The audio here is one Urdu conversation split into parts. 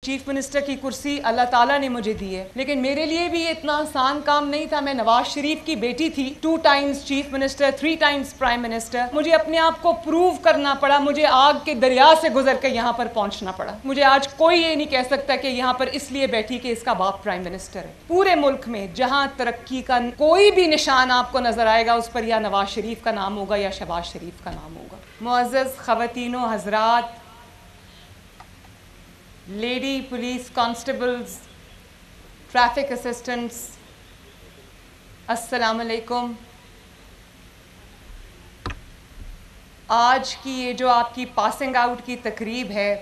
چیف منسٹر کی کرسی اللہ تعالیٰ نے مجھے دی ہے، لیکن میرے لیے بھی یہ اتنا آسان کام نہیں تھا. میں نواز شریف کی بیٹی تھی، 2 Times chief minister, 3 Times prime minister. مجھے اپنے آپ کو پروو کرنا پڑا، مجھے آگ کے دریا سے گزر کے یہاں پر پہنچنا پڑا. مجھے آج کوئی یہ نہیں کہہ سکتا کہ یہاں پر اس لیے بیٹھی کہ اس کا باپ پرائم منسٹر ہے. پورے ملک میں جہاں ترقی کا کوئی بھی نشان آپ کو نظر آئے گا، اس پر یا نواز شریف کا نام ہوگا یا شہباز شریف کا نام ہوگا. معزز خواتین و حضرات، lady police constables, traffic assistants, السلام علیکم. آج کی یہ جو آپ کی پاسنگ آؤٹ کی تقریب ہے،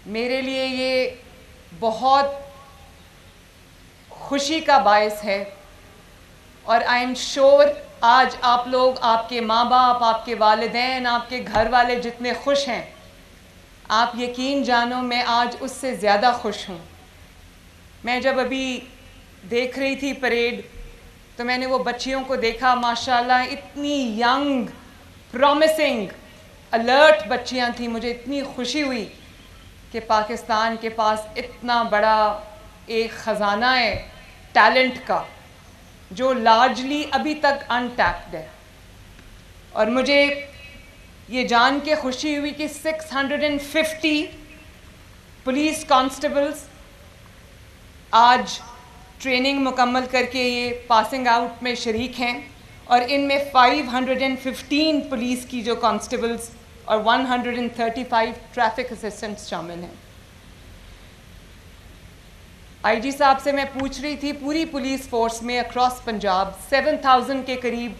میرے لیے یہ بہت خوشی کا باعث ہے، اور آئی ایم شیور آج آپ لوگ، آپ کے ماں باپ، آپ کے والدین، آپ کے گھر والے جتنے خوش ہیں، آپ یقین جانو میں آج اس سے زیادہ خوش ہوں. میں جب ابھی دیکھ رہی تھی پریڈ تو میں نے وہ بچیوں کو دیکھا، ماشاءاللہ اتنی ینگ، پرومسنگ، الرٹ بچیاں تھیں. مجھے اتنی خوشی ہوئی کہ پاکستان کے پاس اتنا بڑا ایک خزانہ ہے ٹیلنٹ کا، جو لارجلی ابھی تک انٹیپڈ ہے. اور مجھے یہ جان کے خوشی ہوئی کہ 650 پولیس کانسٹیبلز آج ٹریننگ مکمل کر کے یہ پاسنگ آؤٹ میں شریک ہیں، اور ان میں 515 پولیس کی جو کانسٹیبلز اور 135 ٹریفک اسسٹنٹس شامل ہیں. آئی جی صاحب سے میں پوچھ رہی تھی، پوری پولیس فورس میں اکراس پنجاب 7000 کے قریب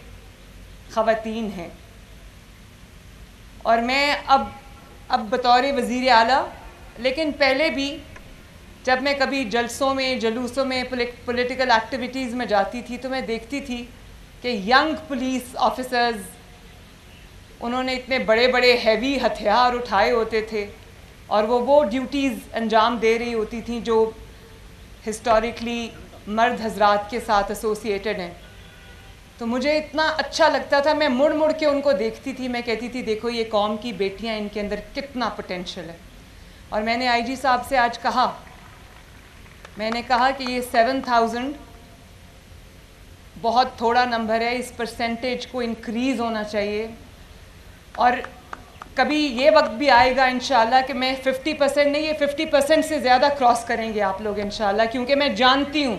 خواتین ہیں، اور میں اب بطور وزیر اعلیٰ، لیکن پہلے بھی جب میں کبھی جلسوں میں، جلوسوں میں، پولیٹیکل ایکٹیویٹیز میں جاتی تھی تو میں دیکھتی تھی کہ ینگ پولیس آفیسرز، انہوں نے اتنے بڑے بڑے ہیوی ہتھیار اٹھائے ہوتے تھے، اور وہ ڈیوٹیز انجام دے رہی ہوتی تھیں جو ہسٹوریکلی مرد حضرات کے ساتھ ایسوسیٹڈ ہیں. تو مجھے اتنا اچھا لگتا تھا، میں مڑ مڑ کے ان کو دیکھتی تھی، میں کہتی تھی دیکھو یہ قوم کی بیٹیاں، ان کے اندر کتنا پوٹینشیل ہے. اور میں نے آئی جی صاحب سے آج کہا، میں نے کہا کہ یہ 7000 بہت تھوڑا نمبر ہے، اس پرسنٹیج کو انکریز ہونا چاہیے، اور کبھی یہ وقت بھی آئے گا انشاءاللہ کہ میں 50% نہیں، یہ 50% سے زیادہ کراس کریں گے آپ لوگ انشاءاللہ، کیونکہ میں جانتی ہوں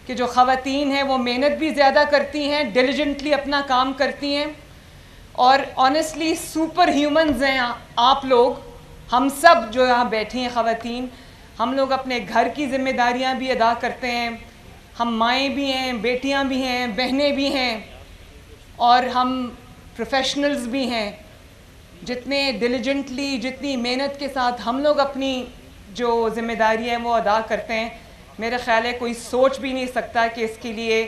کہ جو خواتین ہیں وہ محنت بھی زیادہ کرتی ہیں، ڈیلیجنٹلی اپنا کام کرتی ہیں، اور آنیسٹلی سپر ہیومنز ہیں آپ لوگ. ہم سب جو یہاں بیٹھی ہیں خواتین، ہم لوگ اپنے گھر کی ذمہ داریاں بھی ادا کرتے ہیں، ہم مائیں بھی ہیں، بیٹیاں بھی ہیں، بہنیں بھی ہیں، اور ہم پروفیشنلز بھی ہیں. جتنے ڈیلیجنٹلی، جتنی محنت کے ساتھ ہم لوگ اپنی جو ذمہ داری ہے وہ ادا کرتے ہیں، میرا خیال ہے کوئی سوچ بھی نہیں سکتا کہ اس کے لیے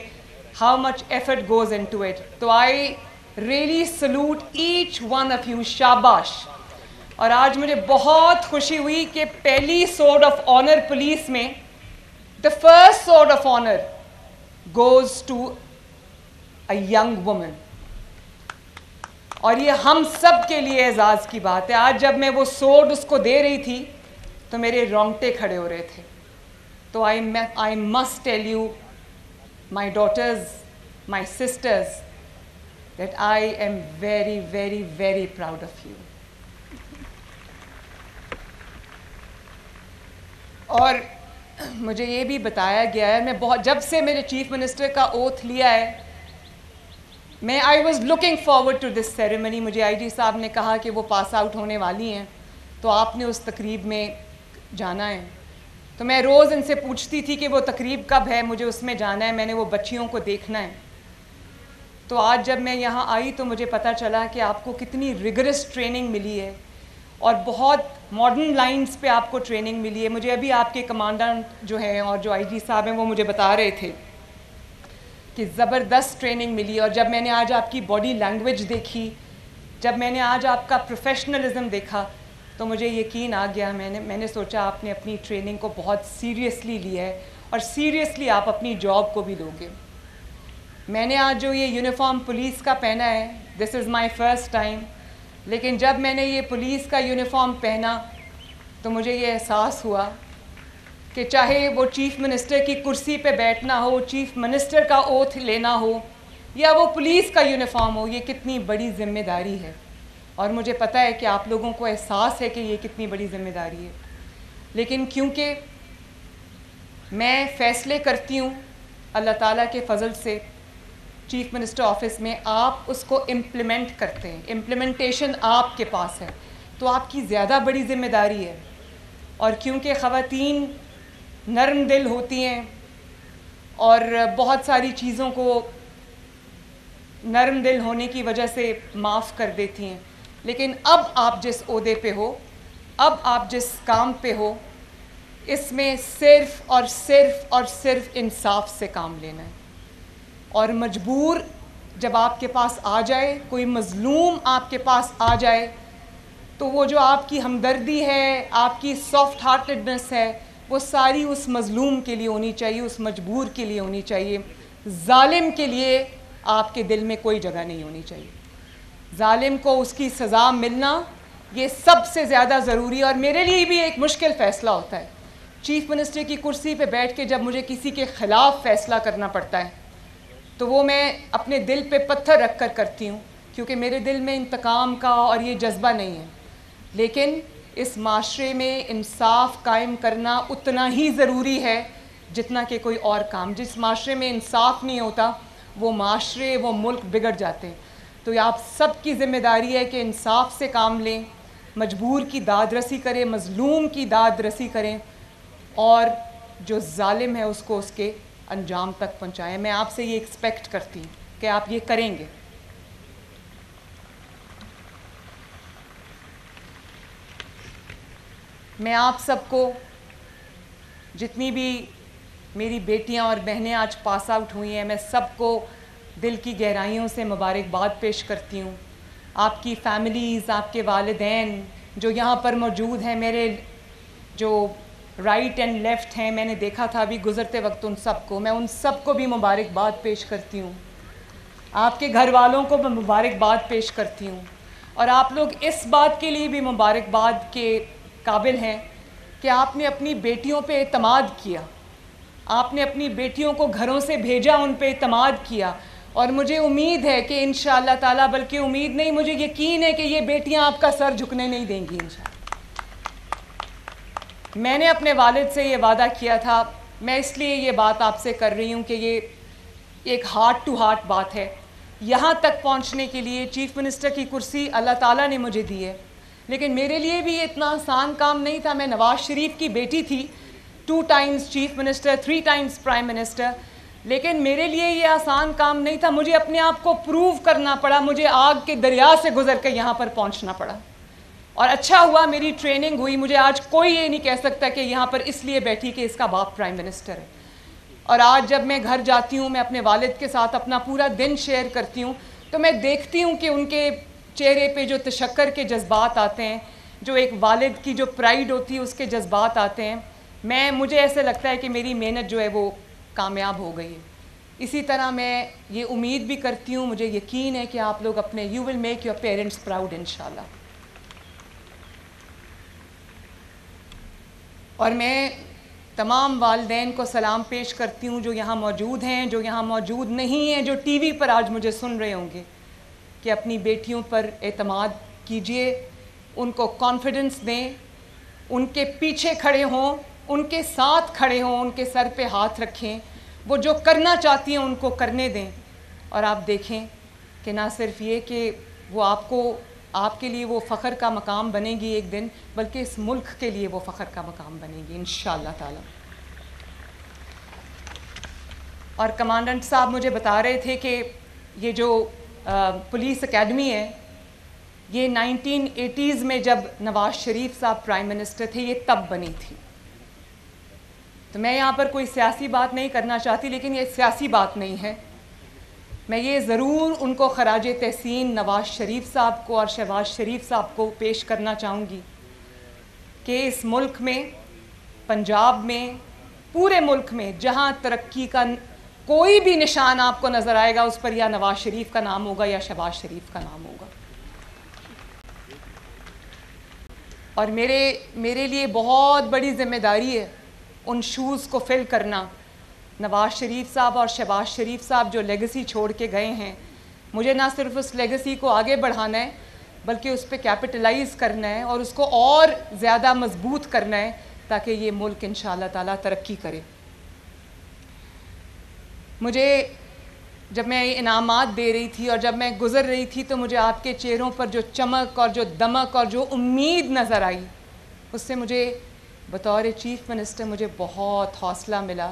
how much effort goes into it. تو I really salute each one of you, شاباش. اور آج مجھے بہت خوشی ہوئی کہ پہلی سورڈ آف آنر پولیس میں، the first sword of honor goes to a young woman. اور یہ ہم سب کے لیے اعزاز کی بات ہے. آج جب میں وہ سورڈ اس کو دے رہی تھی تو میرے رونگٹے کھڑے ہو رہے تھے. تو I must tell you, my daughters, my sisters, that I am very, very, very proud of you. اور مجھے یہ بھی بتایا گیا ہے، میں جب سے میرے چیف منسٹر کا اوتھ لیا ہے، میں I was looking forward to this ceremony. مجھے آئی جی صاحب نے کہا کہ وہ پاس آؤٹ ہونے والی ہیں تو آپ نے اس تقریب میں جانا ہے. تو میں روز ان سے پوچھتی تھی کہ وہ تقریب کب ہے، مجھے اس میں جانا ہے، میں نے وہ بچیوں کو دیکھنا ہے. تو آج جب میں یہاں آئی تو مجھے پتہ چلا کہ آپ کو کتنی ریگرس ٹریننگ ملی ہے، اور بہت ماڈرن لائنز پہ آپ کو ٹریننگ ملی ہے. مجھے ابھی آپ کے کمانڈنٹ جو ہیں اور جو آئی جی صاحب ہیں وہ مجھے بتا رہے تھے کہ زبردست ٹریننگ ملی. اور جب میں نے آج آپ کی باڈی لینگویج دیکھی، جب میں نے آج آپ کا پروفیشنلزم دیکھا تو مجھے یقین آ گیا. میں نے سوچا آپ نے اپنی ٹریننگ کو بہت سیریسلی لیا ہے، اور سیریسلی آپ اپنی جاب کو بھی لوگے. میں نے آج جو یہ یونیفارم پولیس کا پہنا ہے، دس از مائی فرسٹ ٹائم، لیکن جب میں نے یہ پولیس کا یونیفارم پہنا تو مجھے یہ احساس ہوا کہ چاہے وہ چیف منسٹر کی کرسی پہ بیٹھنا ہو، چیف منسٹر کا اوتھ لینا ہو، یا وہ پولیس کا یونیفارم ہو، یہ کتنی بڑی ذمہ داری ہے، اور مجھے پتہ ہے کہ آپ لوگوں کو احساس ہے کہ یہ کتنی بڑی ذمہ داری ہے. لیکن کیونکہ میں فیصلے کرتی ہوں اللہ تعالیٰ کے فضل سے چیف منسٹر آفس میں، آپ اس کو امپلیمنٹ کرتے ہیں، امپلیمنٹیشن آپ کے پاس ہے، تو آپ کی زیادہ بڑی ذمہ داری ہے. اور کیونکہ خواتین نرم دل ہوتی ہیں اور بہت ساری چیزوں کو نرم دل ہونے کی وجہ سے معاف کر دیتی ہیں، لیکن اب آپ جس عہدے پہ ہو، اب آپ جس کام پہ ہو، اس میں صرف اور صرف اور صرف انصاف سے کام لینا ہے. اور مجبور جب آپ کے پاس آ جائے، کوئی مظلوم آپ کے پاس آ جائے، تو وہ جو آپ کی ہمدردی ہے، آپ کی سافٹ ہارٹڈنس ہے، وہ ساری اس مظلوم کے لیے ہونی چاہیے، اس مجبور کے لیے ہونی چاہیے. ظالم کے لیے آپ کے دل میں کوئی جگہ نہیں ہونی چاہیے. ظالم کو اس کی سزا ملنا یہ سب سے زیادہ ضروری ہے. اور میرے لیے بھی ایک مشکل فیصلہ ہوتا ہے چیف منسٹر کی کرسی پہ بیٹھ کے جب مجھے کسی کے خلاف فیصلہ کرنا پڑتا ہے، تو وہ میں اپنے دل پہ پتھر رکھ کر کرتی ہوں، کیونکہ میرے دل میں انتقام کا اور یہ جذبہ نہیں ہے. لیکن اس معاشرے میں انصاف قائم کرنا اتنا ہی ضروری ہے جتنا کہ کوئی اور کام. جس معاشرے میں انصاف نہیں ہوتا، وہ معاشرے، وہ ملک بگڑ جاتے ہیں. تو یہ آپ سب کی ذمہ داری ہے کہ انصاف سے کام لیں، مجبور کی داد رسی کریں، مظلوم کی داد رسی کریں، اور جو ظالم ہے اس کو اس کے انجام تک پہنچائیں. میں آپ سے یہ ایکسپیکٹ کرتی ہوں کہ آپ یہ کریں گے. میں آپ سب کو، جتنی بھی میری بیٹیاں اور بہنیں آج پاس آؤٹ ہوئی ہیں، میں سب کو دل کی گہرائیوں سے مبارکباد پیش کرتی ہوں. آپ کی فیملیز، آپ کے والدین جو یہاں پر موجود ہیں، میرے جو رائٹ اینڈ لیفٹ ہیں، میں نے دیکھا تھا ابھی گزرتے وقت ان سب کو، میں ان سب کو بھی مبارکباد پیش کرتی ہوں. آپ کے گھر والوں کو میں مبارکباد پیش کرتی ہوں. اور آپ لوگ اس بات کے لیے بھی مبارکباد کے قابل ہیں کہ آپ نے اپنی بیٹیوں پہ اعتماد کیا، آپ نے اپنی بیٹیوں کو گھروں سے بھیجا، ان پہ اعتماد کیا. اور مجھے امید ہے کہ انشاءاللہ تعالیٰ، بلکہ امید نہیں، مجھے یقین ہے کہ یہ بیٹیاں آپ کا سر جھکنے نہیں دیں گی انشاءاللہ. میں نے اپنے والد سے یہ وعدہ کیا تھا. میں اس لیے یہ بات آپ سے کر رہی ہوں کہ یہ ایک ہارٹ ٹو ہارٹ بات ہے. یہاں تک پہنچنے کے لیے چیف منسٹر کی کرسی اللہ تعالیٰ نے مجھے دی ہے، لیکن میرے لیے بھی یہ اتنا آسان کام نہیں تھا. میں نواز شریف کی بیٹی تھی، 2 Times chief minister, 3 Times prime minister, لیکن میرے لیے یہ آسان کام نہیں تھا. مجھے اپنے آپ کو پروو کرنا پڑا، مجھے آگ کے دریا سے گزر کے یہاں پر پہنچنا پڑا. اور اچھا ہوا میری ٹریننگ ہوئی. مجھے آج کوئی یہ نہیں کہہ سکتا کہ یہاں پر اس لیے بیٹھی کہ اس کا باپ پرائم منسٹر ہے. اور آج جب میں گھر جاتی ہوں، میں اپنے والد کے ساتھ اپنا پورا دن شیئر کرتی ہوں، تو میں دیکھتی ہوں کہ ان کے چہرے پہ جو تشکر کے جذبات آتے ہیں، جو ایک والد کی جو پرائیڈ ہوتی ہے اس کے جذبات آتے ہیں. مجھے ایسے لگتا ہے کہ میری محنت جو ہے وہ کامیاب ہو گئی ہے. اسی طرح میں یہ امید بھی کرتی ہوں، مجھے یقین ہے کہ آپ لوگ اپنے you will make your parents proud انشاءاللہ. اور میں تمام والدین کو سلام پیش کرتی ہوں جو یہاں موجود ہیں، جو یہاں موجود نہیں ہیں، جو ٹی وی پر آج مجھے سن رہے ہوں گے، کہ اپنی بیٹیوں پر اعتماد کیجئے، ان کو کانفیڈنس دیں، ان کے پیچھے کھڑے ہوں، ان کے ساتھ کھڑے ہوں، ان کے سر پہ ہاتھ رکھیں، وہ جو کرنا چاہتی ہیں ان کو کرنے دیں. اور آپ دیکھیں کہ نہ صرف یہ کہ وہ آپ کے لیے وہ فخر کا مقام بنے گی ایک دن، بلکہ اس ملک کے لیے وہ فخر کا مقام بنے گی انشاءاللہ تعالی. اور کمانڈنٹ صاحب مجھے بتا رہے تھے کہ یہ جو پولیس اکیڈمی ہے، یہ 1980s میں جب نواز شریف صاحب پرائم منسٹر تھے، یہ تب بنی تھی. تو میں یہاں پر کوئی سیاسی بات نہیں کرنا چاہتی، لیکن یہ سیاسی بات نہیں ہے. میں یہ ضرور ان کو خراج تحسین نواز شریف صاحب کو اور شہباز شریف صاحب کو پیش کرنا چاہوں گی کہ اس ملک میں، پنجاب میں، پورے ملک میں جہاں ترقی کا کوئی بھی نشان آپ کو نظر آئے گا، اس پر یا نواز شریف کا نام ہوگا یا شہباز شریف کا نام ہوگا. اور میرے لیے بہت بڑی ذمہ داری ہے ان شوز کو فل کرنا. نواز شریف صاحب اور شہباز شریف صاحب جو لیگسی چھوڑ کے گئے ہیں, مجھے نہ صرف اس لیگسی کو آگے بڑھانا ہے بلکہ اس پہ کیپٹلائز کرنا ہے اور اس کو اور زیادہ مضبوط کرنا ہے تاکہ یہ ملک انشاءاللہ تعالیٰ ترقی کرے. مجھے جب میں انعامات دے رہی تھی اور جب میں گزر رہی تھی تو مجھے آپ کے چہروں پر جو چمک اور جو دمک اور جو امید نظر آئی, اس سے مجھے بطور چیف منسٹر مجھے بہت حوصلہ ملا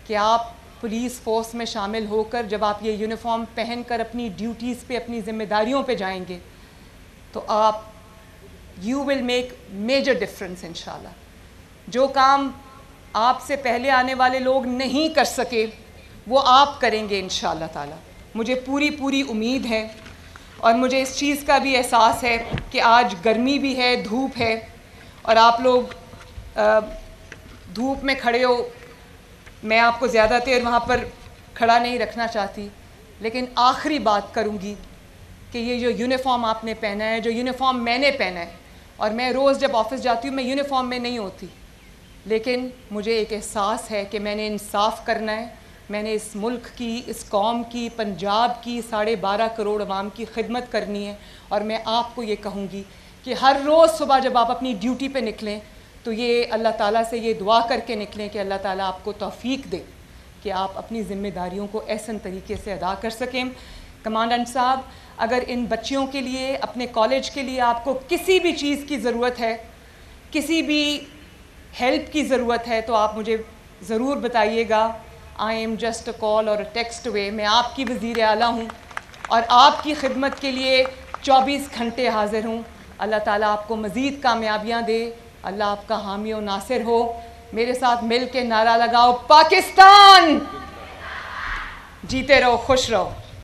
کہ آپ پولیس فورس میں شامل ہو کر جب آپ یہ یونیفارم پہن کر اپنی ڈیوٹیز پہ اپنی ذمہ داریوں پہ جائیں گے تو you will make major difference انشاءاللہ. جو کام آپ سے پہلے آنے والے لوگ نہیں کر سکے وہ آپ کریں گے انشاءاللہ تعالیٰ. مجھے پوری امید ہے اور مجھے اس چیز کا بھی احساس ہے کہ آج گرمی بھی ہے, دھوپ ہے اور آپ لوگ دھوپ میں کھڑے ہو. میں آپ کو زیادہ دیر وہاں پر کھڑا نہیں رکھنا چاہتی, لیکن آخری بات کروں گی کہ یہ جو یونیفارم آپ نے پہنا ہے, جو یونیفارم میں نے پہنا ہے, اور میں روز جب آفس جاتی ہوں میں یونیفارم میں نہیں ہوتی, لیکن مجھے ایک احساس ہے کہ میں نے انصاف کرنا ہے. میں نے اس ملک کی, اس قوم کی, پنجاب کی 12.5 کروڑ عوام کی خدمت کرنی ہے. اور میں آپ کو یہ کہوں گی کہ ہر روز صبح جب آپ اپنی ڈیوٹی پہ نکلیں تو یہ اللہ تعالیٰ سے یہ دعا کر کے نکلیں کہ اللہ تعالیٰ آپ کو توفیق دے کہ آپ اپنی ذمہ داریوں کو احسن طریقے سے ادا کر سکیں. کمانڈنٹ صاحب, اگر ان بچیوں کے لیے, اپنے کالج کے لیے آپ کو کسی بھی چیز کی ضرورت ہے, کسی بھی ہیلپ کی ضرورت ہے تو آپ مجھے ضرور بتائیے گا. آئی ایم جسٹ اے کال اور اے ٹیکسٹ اوے. میں آپ کی وزیر اعلیٰ ہوں اور آپ کی خدمت کے لیے 24 گھنٹے حاضر ہوں. اللہ تعالیٰ آپ کو مزید کامیابیاں دے. اللہ آپ کا حامی و ناصر ہو. میرے ساتھ مل کے نعرہ لگاؤ, پاکستان جیتے رہو, خوش رہو.